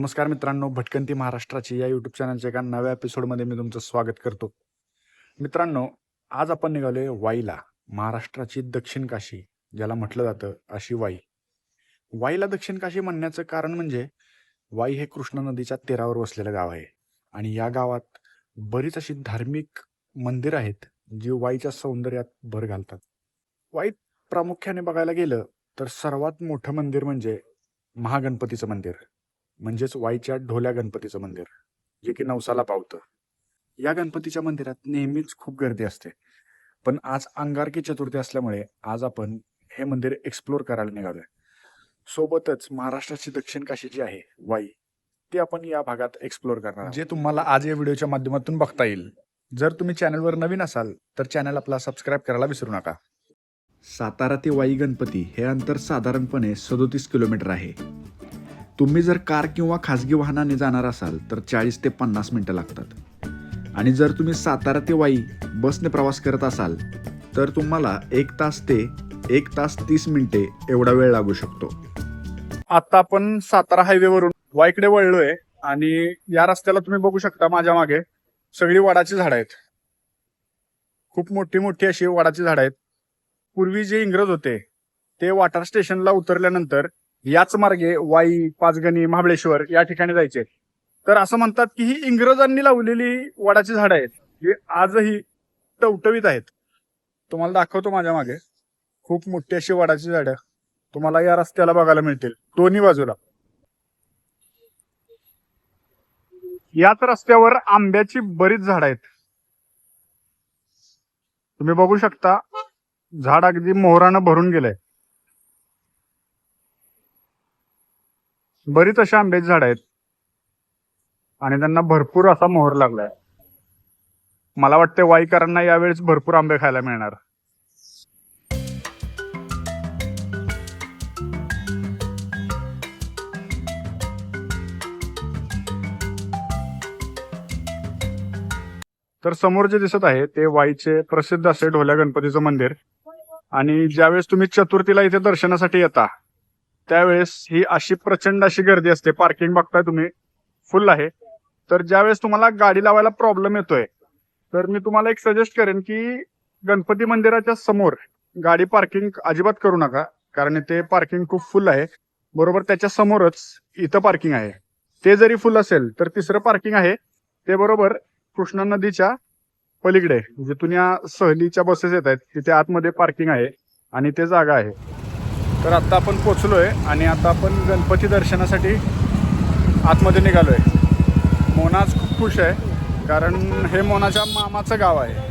नमस्कार मित्रांनो, भटकंती महाराष्ट्राची या यूट्यूब चॅनलच्या एका नव्या एपिसोडमध्ये मी तुमचं स्वागत करतो. मित्रांनो, आज आपण निघालोय वाईला, महाराष्ट्राची दक्षिण काशी ज्याला म्हटलं जातं अशी वाई. वाईला दक्षिण काशी म्हणण्याचं कारण म्हणजे वाई हे कृष्णा नदीच्या तीरावर वसलेलं गाव आहे आणि या गावात बरीच अशी धार्मिक मंदिर आहेत जी वाईच्या सौंदर्यात भर घालतात. वाईत प्रामुख्याने बघायला गेलं तर सर्वात मोठं मंदिर म्हणजे महागणपतीचं मंदिर, म्हणजेच वाईच्या ढोल्या गणपतीचं मंदिर, जे की नवसाला पावतं. या गणपतीच्या मंदिरात नेहमीच खूप गर्दी असते, पण आज अंगारकी चतुर्थी असल्यामुळे आज आपण हे मंदिर एक्सप्लोर करायला निघालोय. सोबतच महाराष्ट्राची दक्षिण काशी जी आहे वाई, ती आपण या भागात एक्सप्लोर करणार आहोत, जे तुम्हाला आज या व्हिडिओच्या माध्यमातून बघता येईल. जर तुम्ही चॅनलवर नवीन असाल तर चॅनल आपला सबस्क्राईब करायला विसरू नका. सातारा ते वाई गणपती हे अंतर साधारणपणे 37 किलोमीटर आहे. तुम्ही जर कार किंवा खासगी वाहनाने जाणार असाल तर 40 ते 50 मिनिटं लागतात आणि जर तुम्ही सातारा ते वाई बसने प्रवास करत असाल तर तुम्हाला 1 तास ते 1 तास 30 मिनिटे एवढा वेळ लागू शकतो. आता आपण सातारा हायवेवरून वाईकडे वळलोय आणि या रस्त्याला तुम्ही बघू शकता माझ्या मागे सगळी वडाची झाडं आहेत. खूप मोठी मोठी अशी वडाची झाडं आहेत. पूर्वी जे इंग्रज होते ते वाटार स्टेशनला उतरल्यानंतर याच मार्गे वाई, पाचगणी, महाबळेश्वर या ठिकाणी जायचे. तर असं म्हणतात की ही इंग्रजांनी लावलेली वडाची झाडं आहेत, जी आजही टवटवीत आहेत. तुम्हाला दाखवतो माझ्या मागे खूप मोठी अशी वडाची झाडं तुम्हाला या रस्त्याला बघायला मिळतील दोन्ही बाजूला. याच रस्त्यावर आंब्याची बरीच झाडं आहेत. तुम्ही बघू शकता झाड अगदी मोहरानं भरून गेलंय. बरीच अशा आंब्याची झाड आहेत आणि त्यांना भरपूर असा मोहर लागलाय. मला वाटतं वाईकरांना यावेळेस भरपूर आंबे खायला मिळणार. तर समोर जे दिसत आहे ते वाईचे प्रसिद्ध असे ढोल्या गणपतीचं मंदिर. आणि ज्यावेळेस तुम्ही चतुर्थीला इथे दर्शनासाठी येता त्यावेळेस ही अशी प्रचंड अशी गर्दी असते. पार्किंग बघताय तुम्ही फुल आहे. तर ज्यावेळेस तुम्हाला गाडी लावायला प्रॉब्लेम येतोय तर मी तुम्हाला एक सजेस्ट करेन की गणपती मंदिराच्या समोर गाडी पार्किंग अजिबात करू नका, कारण इथे पार्किंग खूप फुल आहे. बरोबर त्याच्या समोरच इथं पार्किंग आहे. ते जरी फुल असेल तर तिसरं पार्किंग आहे ते बरोबर कृष्णा नदीच्या पलीकडे, जिथून या सहलीच्या बसेस येत आहेत तिथे आतमध्ये पार्किंग आहे आणि ते जागा आहे. तर आता आपण पोचलोय आणि आता आपण गणपती दर्शनासाठी आतमध्ये निघालोय. मोना आज खूप खुश आहे कारण हे मोनाच्या मामाचं गाव आहे.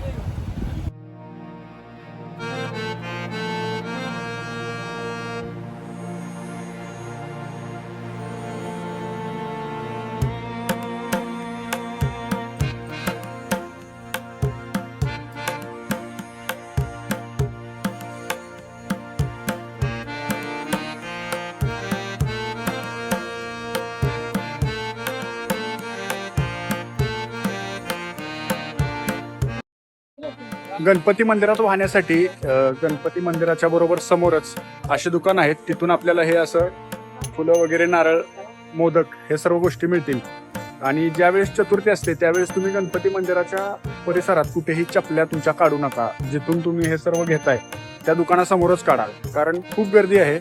गणपती मंदिरात वाहण्यासाठी गणपती मंदिराच्या बरोबर समोरच अशी दुकान आहेत. तिथून आपल्याला हे असं फुलं वगैरे, नारळ, मोदक हे सर्व गोष्टी मिळतील. आणि ज्यावेळेस चतुर्थी असते त्यावेळेस तुम्ही गणपती मंदिराच्या परिसरात कुठेही चपल्या तुमच्या काढू नका. जिथून तुम्ही हे सर्व घेताय त्या दुकानासमोरच काढा, कारण खूप गर्दी आहे.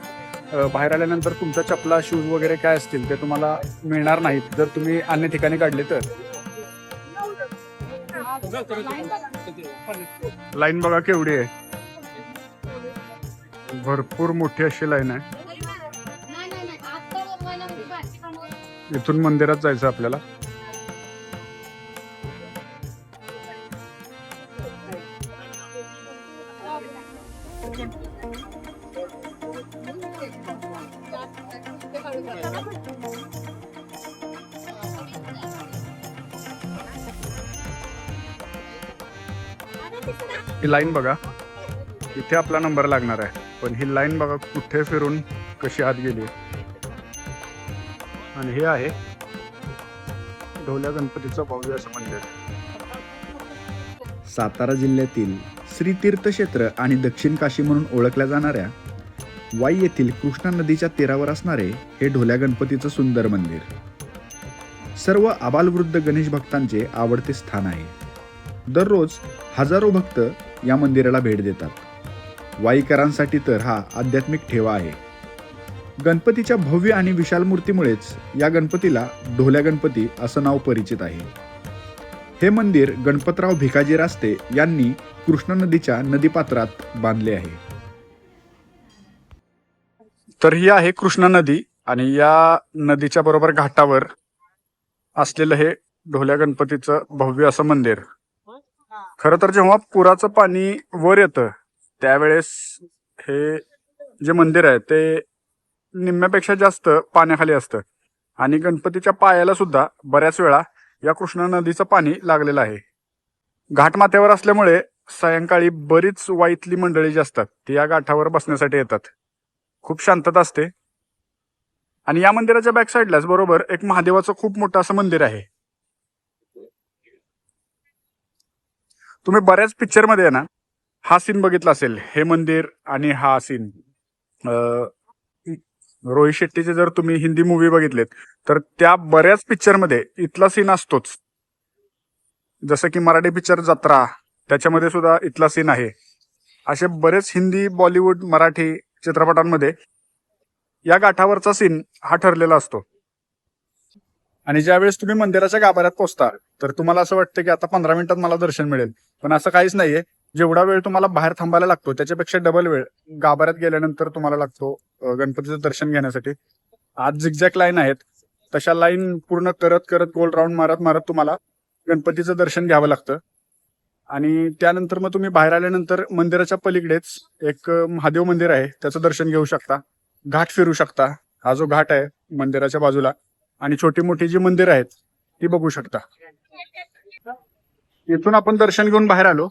बाहेर आल्यानंतर तुमच्या चपला, शूज वगैरे काय असतील ते तुम्हाला मिळणार नाहीत जर तुम्ही अन्य ठिकाणी काढले तर. लाईन बघा केवढी आहे, भरपूर मोठी अशी लाईन आहे. इथून मंदिरात जायचं आपल्याला. ही लाईन बघा, इथे आपला नंबर लागणार आहे, पण ही लाईन बघा कुठे फिरून कशी आत गेली. आणि हे आहे ढोल्या गणपतीचं भव्य असं मंदिर. सातारा जिल्ह्यातील श्री तीर्थक्षेत्र आणि दक्षिण काशी म्हणून ओळखल्या जाणाऱ्या वाई येथील कृष्णा नदीच्या तीरावर असणारे हे ढोल्या गणपतीचं सुंदर मंदिर. सर्व आबालवृद्ध गणेश भक्तांचे आवडते स्थान आहे. दररोज हजारो भक्त या मंदिराला भेट देतात. वाईकरांसाठी तर हा आध्यात्मिक ठेवा आहे. गणपतीच्या भव्य आणि विशाल मूर्तीमुळेच या गणपतीला ढोल्या गणपती असं नाव परिचित आहे. हे मंदिर गणपतराव भिकाजी रास्ते यांनी कृष्णा नदीच्या नदीपात्रात बांधले आहे. तर ही आहे कृष्णा नदी आणि या नदीच्या बरोबर घाटावर असलेलं हे ढोल्या गणपतीचं भव्य असं मंदिर. खरं तर जेव्हा पुराचं पाणी वर येतं त्यावेळेस हे जे मंदिर आहे ते निम्म्यापेक्षा जास्त पाण्याखाली असतं आणि गणपतीच्या पायाला सुद्धा बऱ्याच वेळा या कृष्णा नदीचं पाणी लागलेलं आहे. घाटमाथ्यावर असल्यामुळे सायंकाळी बरीच वाईतली मंडळी जी असतात ती या घाटावर बसण्यासाठी येतात. खूप शांतता असते. आणि या मंदिराच्या बॅक साईडलाच बरोबर एक महादेवाचं खूप मोठं असं मंदिर आहे. तुम्ही बऱ्याच पिक्चर मध्ये आहे ना हा सीन बघितला असेल, हे मंदिर आणि हा सीन. रोहित शेट्टीचे जर तुम्ही हिंदी मूवी बघितलेत तर त्या बऱ्याच पिक्चर मध्ये इथला सीन असतोच. जसं की मराठी पिक्चर जत्रा, त्याच्यामध्ये सुद्धा इथला सीन आहे. असे बरेच हिंदी, बॉलिवूड, मराठी चित्रपटांमध्ये या गाठावरचा सीन हा ठरलेला असतो. आणि ज्यावेळेस तुम्ही मंदिराच्या गाभाऱ्यात पोहोचता तर तुम्हाला असं वाटतं की आता 15 मिनिटात मला दर्शन मिळेल, पण असं काहीच नाहीये. जेवढा वेळ तुम्हाला बाहेर थांबायला लागतो त्याच्यापेक्षा डबल वेळ गाभाऱ्यात गेल्यानंतर तुम्हाला लागतो गणपतीचं दर्शन घेण्यासाठी. आज झिकझॅक लाईन आहेत, तशा लाईन पूर्ण करत करत गोल राऊंड मारत मारत तुम्हाला गणपतीचं दर्शन घ्यावं लागतं. आणि त्यानंतर मग तुम्ही बाहेर आल्यानंतर मंदिराच्या पलीकडेच एक महादेव मंदिर आहे, त्याचं दर्शन घेऊ शकता. घाट फिरू शकता. हा जो घाट आहे मंदिराच्या बाजूला, आणि छोटी मोठी जी मंदिर आहेत ती बघू शकता. इथून आपण दर्शन घेऊन बाहेर आलो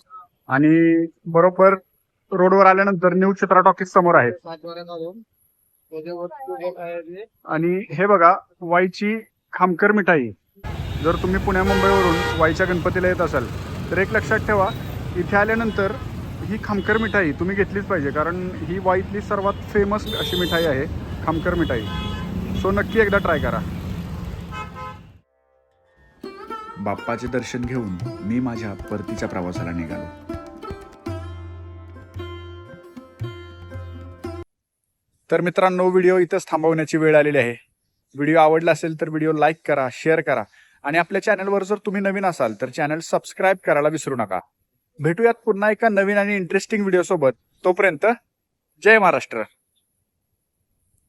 आणि बरोबर रोडवर आल्यानंतर न्यू चित्रा टॉकीज समोर आहे. आणि हे बघा वाईची खामकर मिठाई. जर तुम्ही पुण्या मुंबईवरून वाईच्या गणपतीला येत असाल तर एक लक्षात ठेवा, इथे आल्यानंतर ही खामकर मिठाई तुम्ही घेतलीच पाहिजे, कारण ही वाईतली सर्वात फेमस अशी मिठाई आहे खामकर मिठाई. सो नक्की एकदा ट्राय करा. बाप्पाचे दर्शन घेऊन मी माझ्या परतीच्या प्रवासाला निघालो. तर मित्रांनो, व्हिडिओ इथंच थांबवण्याची वेळ आलेली आहे. व्हिडिओ आवडला असेल तर व्हिडिओ लाईक करा, शेअर करा आणि आपल्या चॅनलवर जर तुम्ही नवीन असाल तर चॅनल सबस्क्राईब करायला विसरू नका. भेटूयात पुन्हा एका नवीन आणि इंटरेस्टिंग व्हिडिओ सोबत. तोपर्यंत जय महाराष्ट्र.